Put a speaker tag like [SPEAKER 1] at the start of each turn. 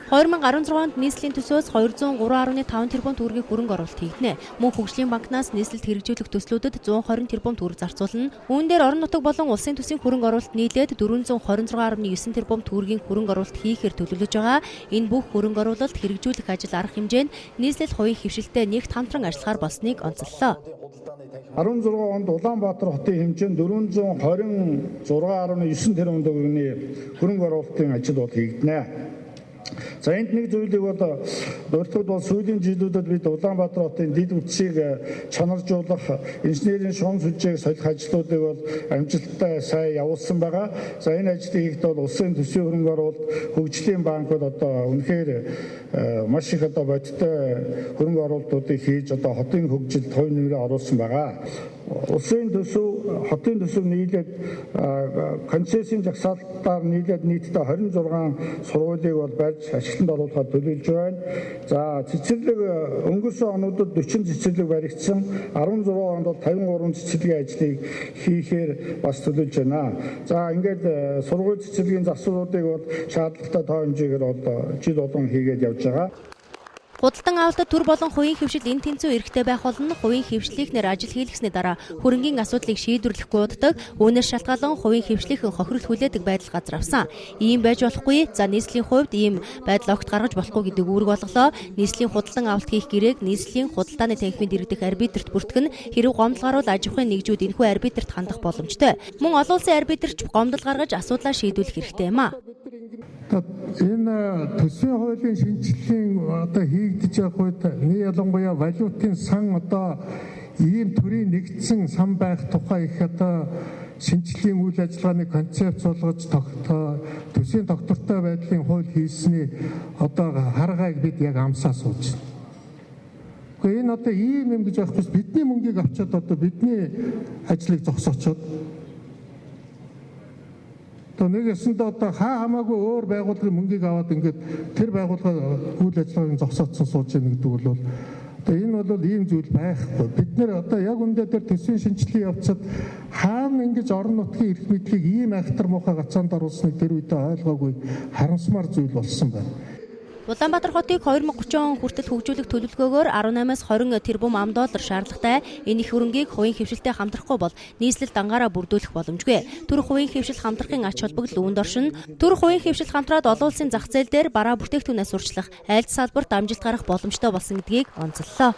[SPEAKER 1] 2016 онд нийслэлийн төсвөөс 203.5 тэрбум төгрөгийн хөрөнгө оруулалт хийгдэнэ. Мөн хөгжлийн банкнаас нийслэлд хэрэгжүүлэх төслүүдэд 120 тэрбум төгрөг зарцуулна. Үүн дээр орон нутаг болон улсын төсвийн хөрөнгө оруулалт нийлээд 426.9 тэрбум төгрөгийн хөрөнгө оруулалт хийхээр төлөвлөж байгаа. Энэ бүх хөрөнгө оруулалт хэрэгжүүлэх ажил арга хэмжээнд нийслэл хувийн хөвшилтэй нэгт хамтран ажиллахаар болсныг онцоллоо.
[SPEAKER 2] 16 онд Улаанбаатар хотын хэмжээнд 426.9 тэрбум төгрөгийн хөрөнгө оруулалтын ажил бол хийгдэнэ. За энд нэг зүйлийг бол дуртад бол сүүлийн жилүүдэд бид Улаанбаатар хотын дэд үтсийг чанаржуулах инженерийн шугам сүлжээг солих ажлуудыг бол амжилттай сайн явуулсан байгаа. За энэ ажлыг хийхэд бол улсын төсвийн хөрөнгө оруулалт, хөгжлийн банкуд одоо үнэхээр маш их одоо бодиттой хөрөнгө оруулалтуудыг хийж одоо хотын хөгжилд хувь нэмрээ оруулсан байгаа. Улсын төсөв, хотын төсөв нийлээд концессийн жагсаалтаар нийлээд нийтдээ 26 сургуулийг бол барьж ашиглалтанд оруулахад төлөвлөж байна. За цэцэрлэг өнгөрсөн онуудад 40 цэцэрлэг баригдсан, 16 онд бол 53 цэцэрлэгийн ажлыг хийхээр бас төлөвлөж байна. За ингээд сургууль цэцэрлэгийн засваруудыг бол шаардлагатай тоо хэмжээгээр бол жил болгон хийгээд явж байгаа.
[SPEAKER 1] Худалдан авалтад төр болон хувийн хөвшил энэ тэнцүү эрхтэй байх болно. Хувийн хөвшлийнхнэр ажил хийлгэсний дараа хөрөнгийн асуудлыг шийдвэрлэхгүй уддаг. Үүнээс шалтгаалan хувийн хөвшлийнхэн хохирол хүлээдэг байдал газар авсан. Ийм байж болохгүй. За нийслэлийн хувьд ийм байдал огт гаргаж болохгүй гэдэг үүрэг болголоо. Нийслэлийн худалдан авалт хийх гэрээг нийслэлийн худалдааны танхимд иргэдэх арбитрт бүртгэн хэрэг гомдол гарвал аж ахуйн нэгжүүд энэхүү арбитрт хандах боломжтой. Мөн олон улсын арбитрч гомдол гаргаж асуудлаа шийдвэрлэх хэрэгтэй юм а.
[SPEAKER 3] Энэ төсвийн хуулийн шинжилгээн одоо хийгдэж явах үед ялангуяа валютын сан одоо ийм төрлийн нэгдсэн сан байх тухай их одоо шинжилгээний үйл ажиллагааны концепц болгож төсвийн доктортой байдлын хууль хийсний одоо харгааг бид яг амсаа сууж байна. Гэхдээ энэ одоо ийм юм гэж байхгүй бидний мөнгийг авчаад одоо бидний ажлыг зогсоочоод нэг ясанд одоо хамаагүй өөр байгууллагын мөнгийг аваад ингээд тэр байгууллага үйл ажиллагааг зогсоодсон сууж яах гэдэг бол одоо энэ бол ийм зүйл байхгүй. Бид нэр одоо яг үндэ тэр төсвийн шинжилгээ явцад хаана ингэж орон нутгийн эрх мэдлийг ийм айхтар муухай гацаанд оруулсныг тэр үедээ ойлгоогүй харамсмар зүйл болсон байна.
[SPEAKER 1] Улаанбаатар хотыг 2030 он хүртэл хөгжүүлэх төлөвлөгөөгөөр 18-аас 20 тэрбум $. Шаардлагатай. Энэ их хөрөнгийг хувийн хөвшилтэй хамтрахгүй бол нийслэл дангаараа бүрдүүлэх боломжгүй. Төр хувийн хөвшил хамтрахын ач холбогдол үүнд оршино. Төр хувийн хөвшил хамтраад олон улсын зах зээл дээр бараа бүтээгдэхүүнээ сурчлах айлт салбарт амжилт гарах боломжтой болсон гэдгийг онцоллоо.